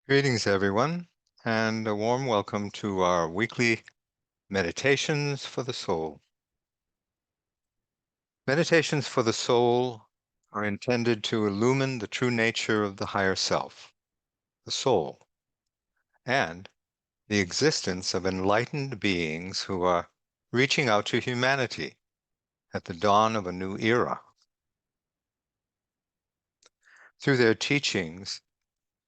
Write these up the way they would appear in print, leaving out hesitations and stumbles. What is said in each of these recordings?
Greetings, everyone, and a warm welcome to our weekly Meditations for the Soul. Meditations for the soul are intended to illumine the true nature of the higher self, the soul, and the existence of enlightened beings who are reaching out to humanity at the dawn of a new era. Through their teachings,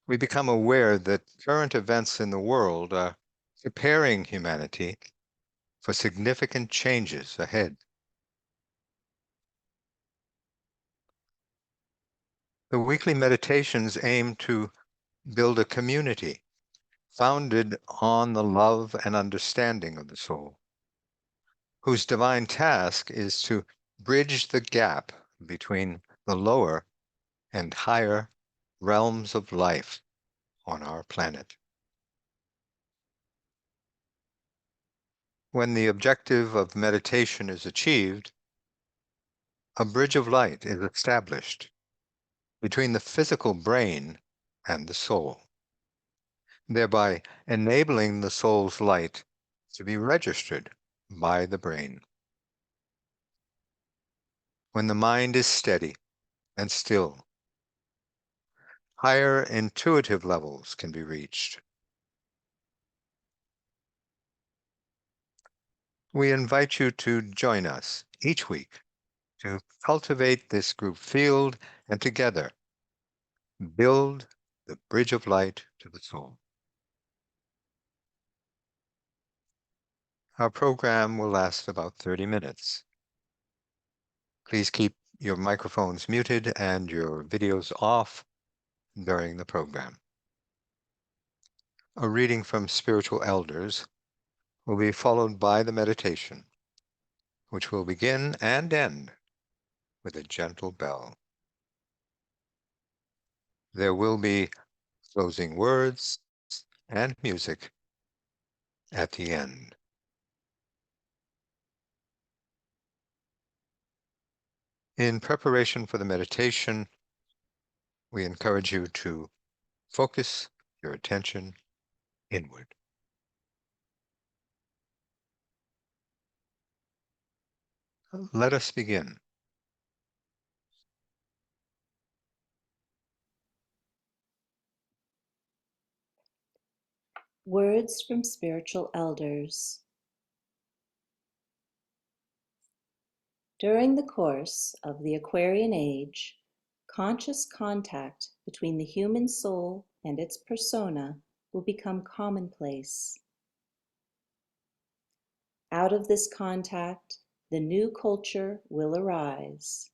we become aware that current events in the world are preparing humanity for significant changes ahead. The weekly meditations aim to build a community founded on the love and understanding of the soul, whose divine task is to bridge the gap between the lower and higher realms of life on our planet. When the objective of meditation is achieved, a bridge of light is established between the physical brain and the soul, thereby enabling the soul's light to be registered by the brain. When the mind is steady and still, higher intuitive levels can be reached. We invite you to join us each week to cultivate this group field and together build the bridge of light to the soul. Our program will last about 30 minutes. Please keep your microphones muted and your videos off during the program. A reading from spiritual elders will be followed by the meditation, which will begin and end with a gentle bell. There will be closing words and music at the end. In preparation for the meditation, we encourage you to focus your attention inward. Let us begin. Words from spiritual elders. During the course of the Aquarian Age, conscious contact between the human soul and its persona will become commonplace. Out of this contact, the new culture will arise.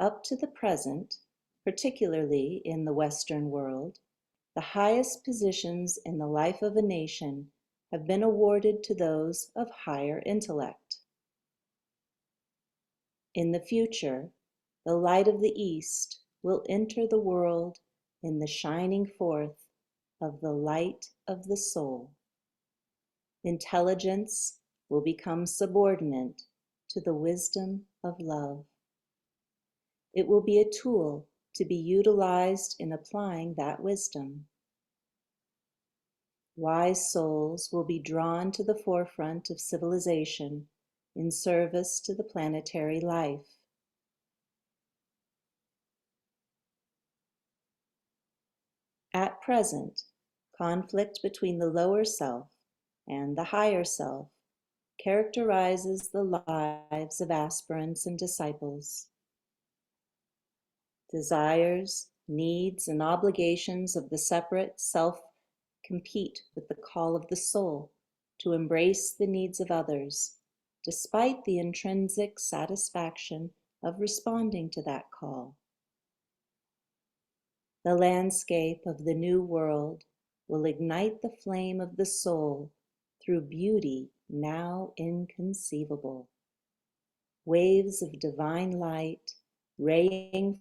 Up to the present, particularly in the Western world, the highest positions in the life of a nation have been awarded to those of higher intellect. In the future, the light of the East will enter the world in the shining forth of the light of the soul. Intelligence will become subordinate to the wisdom of love. It will be a tool to be utilized in applying that wisdom. Wise souls will be drawn to the forefront of civilization in service to the planetary life. At present, conflict between the lower self and the higher self characterizes the lives of aspirants and disciples. Desires, needs, and obligations of the separate self compete with the call of the soul to embrace the needs of others, despite the intrinsic satisfaction of responding to that call. The landscape of the new world will ignite the flame of the soul through beauty now inconceivable. Waves of divine light raying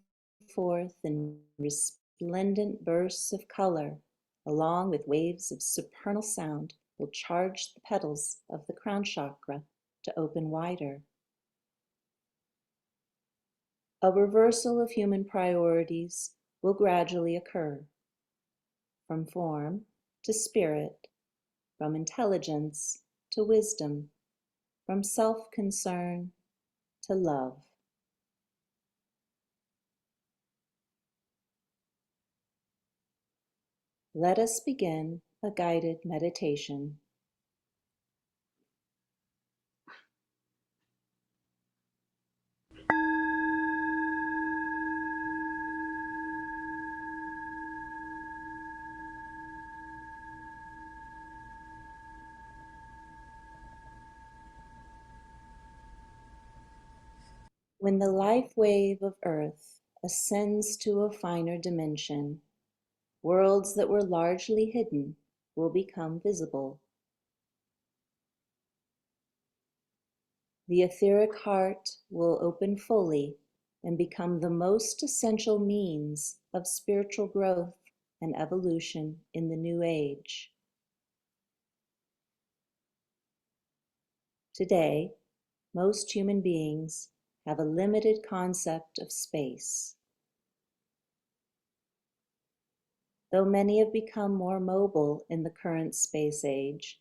forth in resplendent bursts of color, along with waves of supernal sound, will charge the petals of the crown chakra to open wider. A reversal of human priorities will gradually occur, from form to spirit, from intelligence to wisdom, from self-concern to love. Let us begin a guided meditation. When the life wave of Earth ascends to a finer dimension, worlds that were largely hidden will become visible. The etheric heart will open fully and become the most essential means of spiritual growth and evolution in the new age. Today, most human beings have a limited concept of space. Though many have become more mobile in the current space age,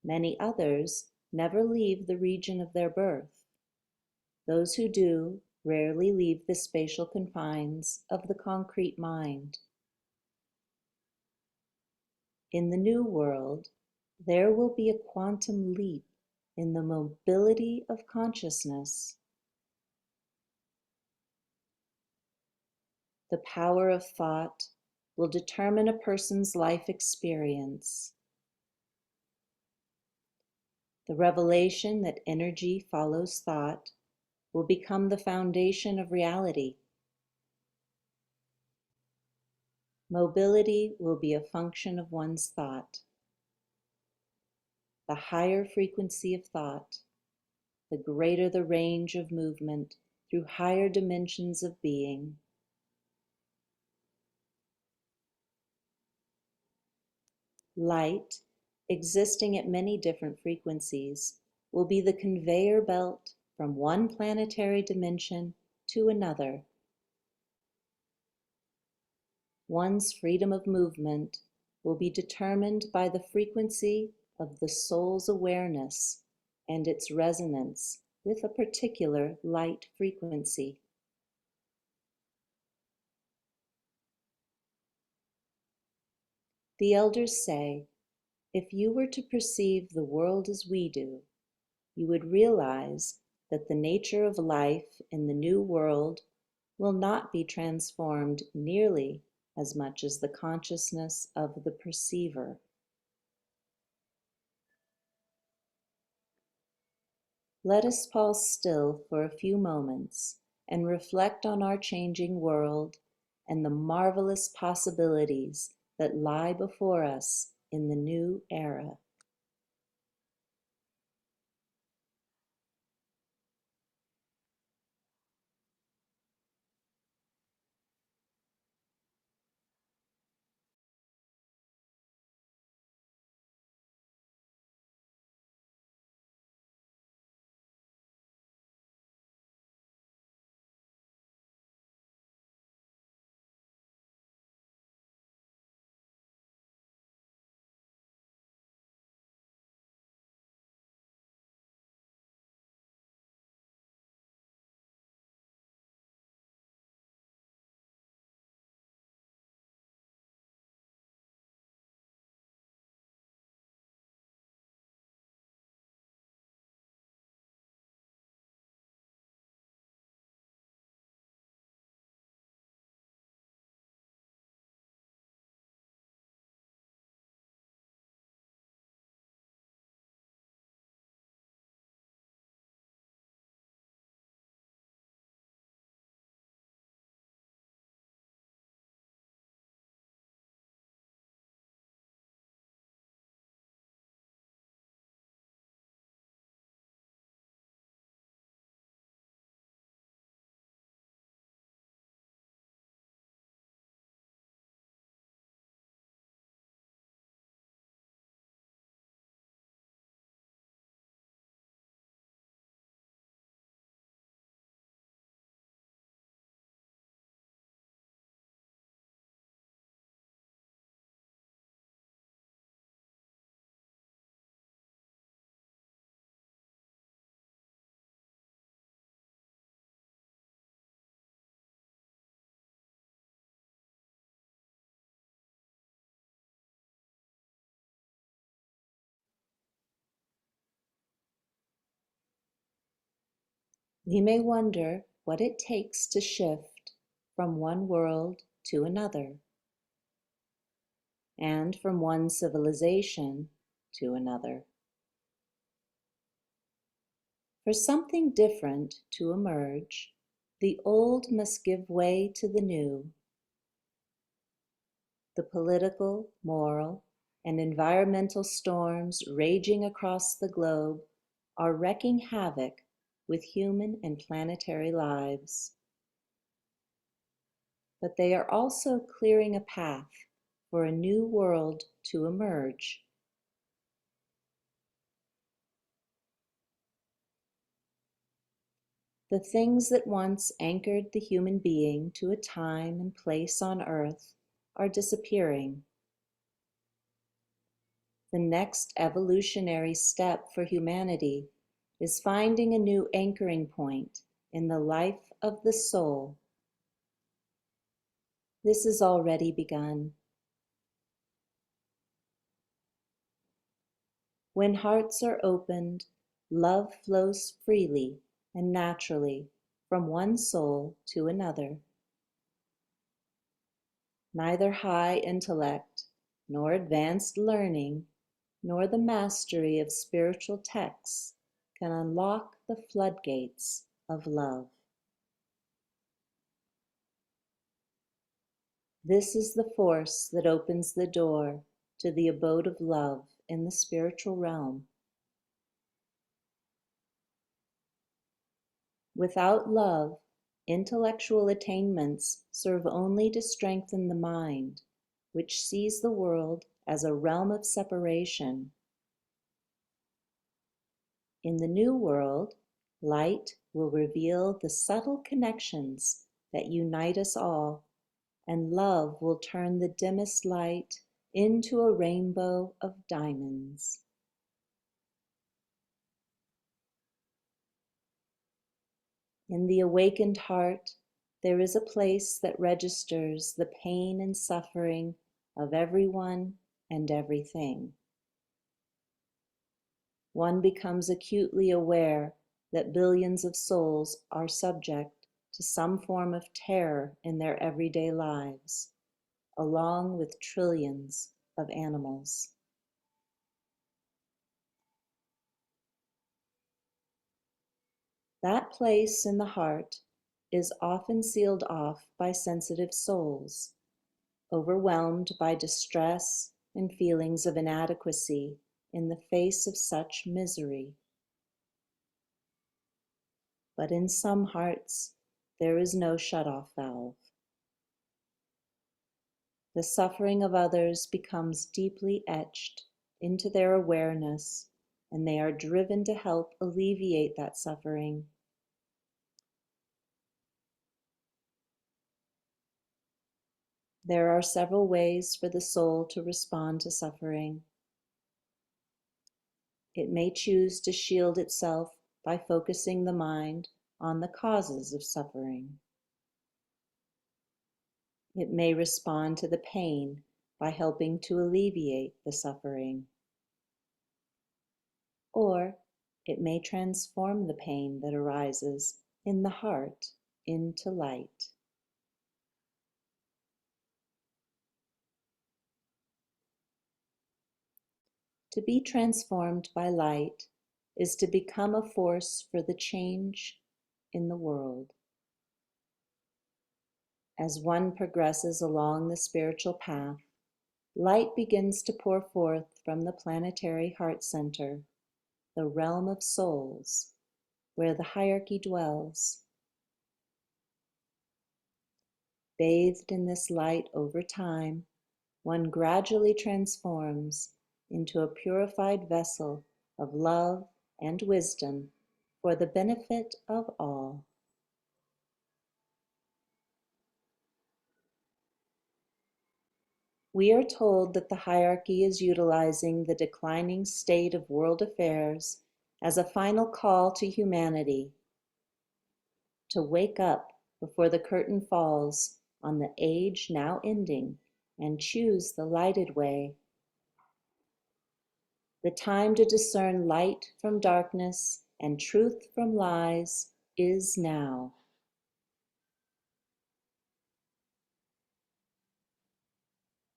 many others never leave the region of their birth. Those who do rarely leave the spatial confines of the concrete mind. In the new world, there will be a quantum leap in the mobility of consciousness. The power of thought will determine a person's life experience. The revelation that energy follows thought will become the foundation of reality. Mobility will be a function of one's thought. The higher frequency of thought, the greater the range of movement through higher dimensions of being. Light, existing at many different frequencies, will be the conveyor belt from one planetary dimension to another. One's freedom of movement will be determined by the frequency of the soul's awareness and its resonance with a particular light frequency. The elders say, if you were to perceive the world as we do, you would realize that the nature of life in the new world will not be transformed nearly as much as the consciousness of the perceiver. Let us pause still for a few moments and reflect on our changing world and the marvelous possibilities that lie before us in the new era. You may wonder what it takes to shift from one world to another, and from one civilization to another. For something different to emerge, the old must give way to the new. The political, moral, and environmental storms raging across the globe are wreaking havoc with human and planetary lives. But they are also clearing a path for a new world to emerge. The things that once anchored the human being to a time and place on earth are disappearing. The next evolutionary step for humanity is finding a new anchoring point in the life of the soul. This has already begun. When hearts are opened, love flows freely and naturally from one soul to another. Neither high intellect, nor advanced learning, nor the mastery of spiritual texts can unlock the floodgates of love. This is the force that opens the door to the abode of love in the spiritual realm. Without love, intellectual attainments serve only to strengthen the mind, which sees the world as a realm of separation. In the new world, light will reveal the subtle connections that unite us all, and love will turn the dimmest light into a rainbow of diamonds. In the awakened heart, there is a place that registers the pain and suffering of everyone and everything. One becomes acutely aware that billions of souls are subject to some form of terror in their everyday lives, along with trillions of animals. That place in the heart is often sealed off by sensitive souls, overwhelmed by distress and feelings of inadequacy in the face of such misery. But in some hearts, there is no shut-off valve. The suffering of others becomes deeply etched into their awareness, and they are driven to help alleviate that suffering. There are several ways for the soul to respond to suffering. It may choose to shield itself by focusing the mind on the causes of suffering. It may respond to the pain by helping to alleviate the suffering. Or it may transform the pain that arises in the heart into light. To be transformed by light is to become a force for the change in the world. As one progresses along the spiritual path, light begins to pour forth from the planetary heart center, the realm of souls, where the hierarchy dwells. Bathed in this light over time, one gradually transforms into a purified vessel of love and wisdom for the benefit of all. We are told that the hierarchy is utilizing the declining state of world affairs as a final call to humanity to wake up before the curtain falls on the age now ending and choose the lighted way. The time to discern light from darkness and truth from lies is now.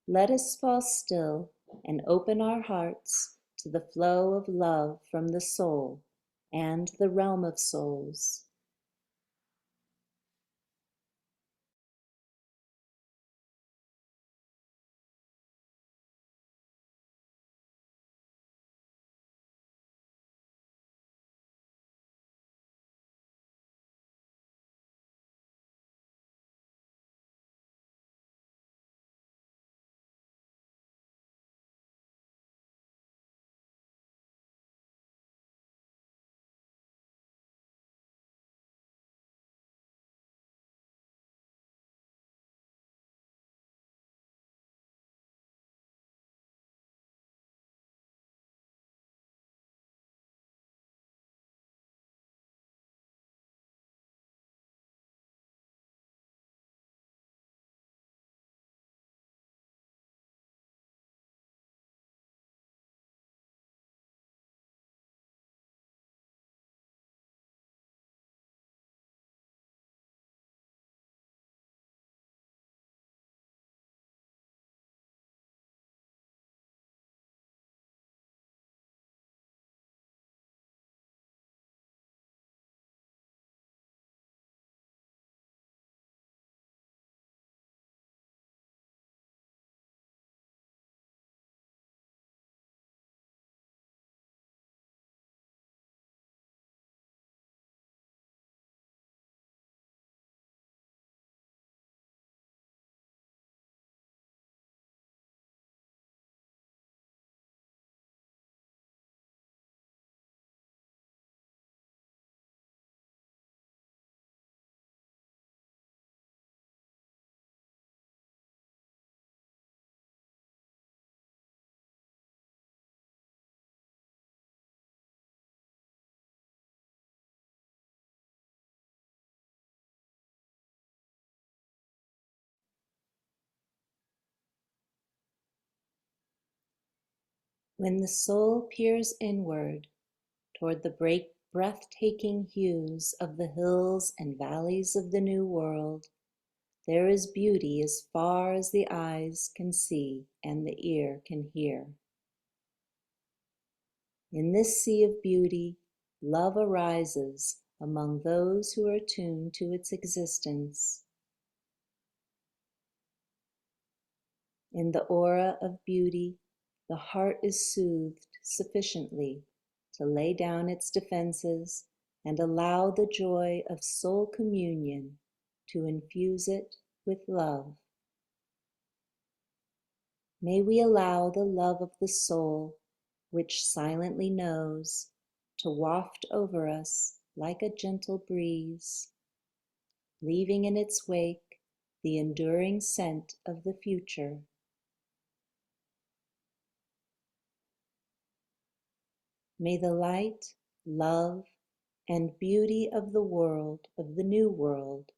Let us fall still and open our hearts to the flow of love from the soul and the realm of souls. When the soul peers inward toward the breathtaking hues of the hills and valleys of the New World, there is beauty as far as the eyes can see and the ear can hear. In this sea of beauty, love arises among those who are attuned to its existence. In the aura of beauty, the heart is soothed sufficiently to lay down its defenses and allow the joy of soul communion to infuse it with love. May we allow the love of the soul, which silently knows, to waft over us like a gentle breeze, leaving in its wake the enduring scent of the future. May the light, love, and beauty of the world, of the new world,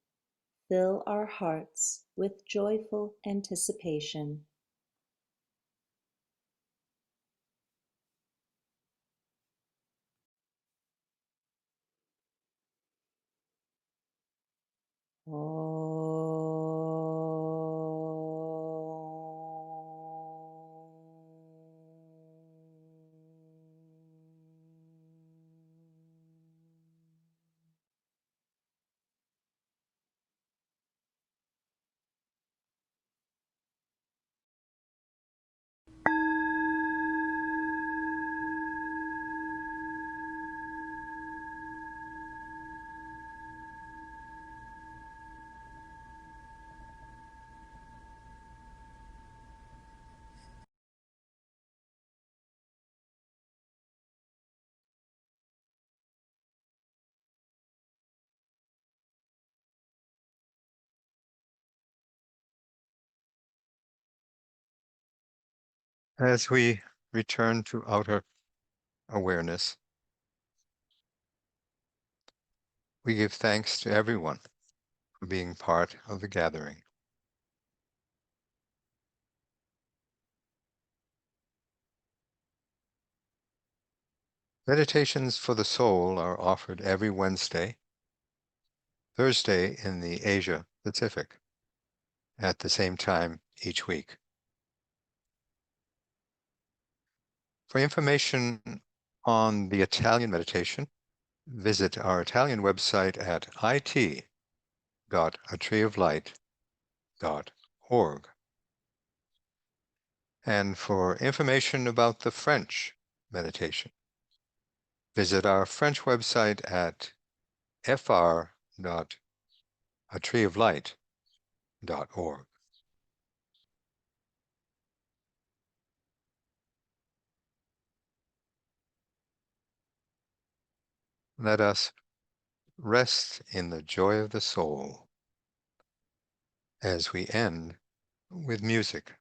fill our hearts with joyful anticipation. As we return to outer awareness, we give thanks to everyone for being part of the gathering. Meditations for the soul are offered every Wednesday Thursday in the Asia Pacific at the same time each week. For information on the Italian meditation, visit our Italian website at it.atreeoflight.org. And for information about the French meditation, visit our French website at fr.atreeoflight.org. Let us rest in the joy of the soul as we end with music.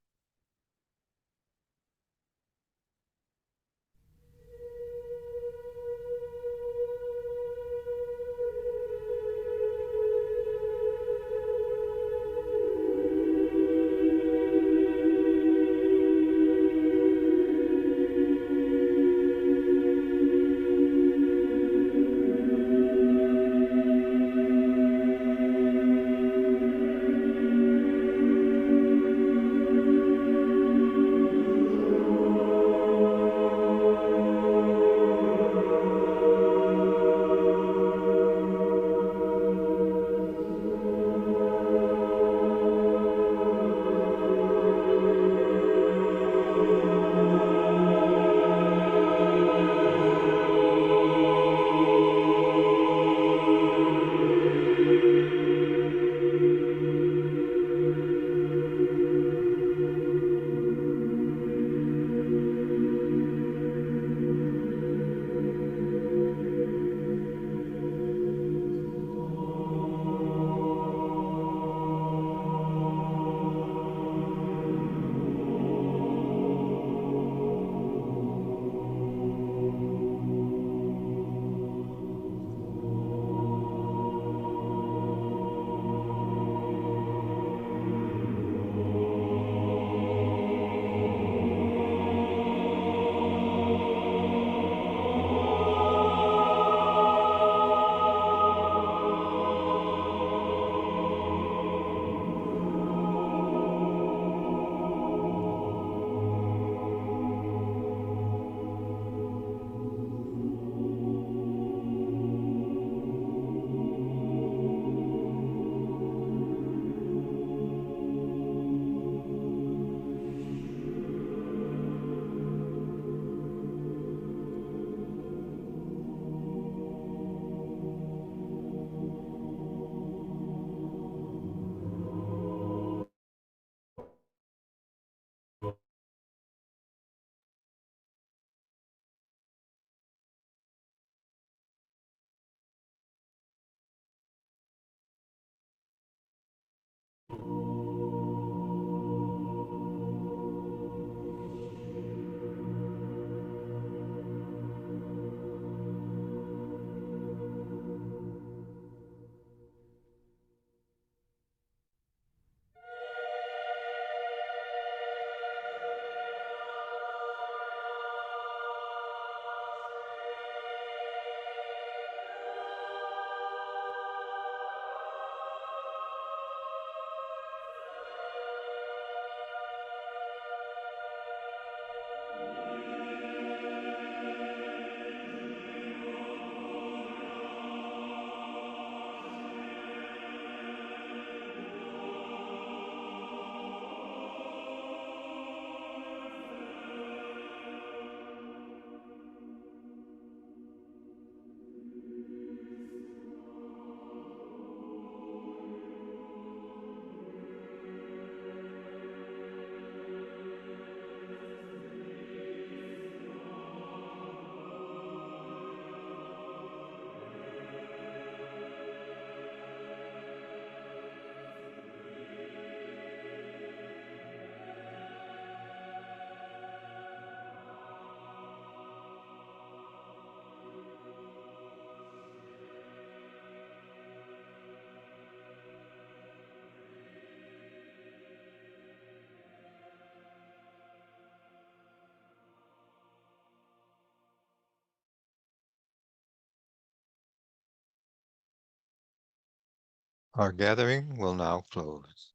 Our gathering will now close.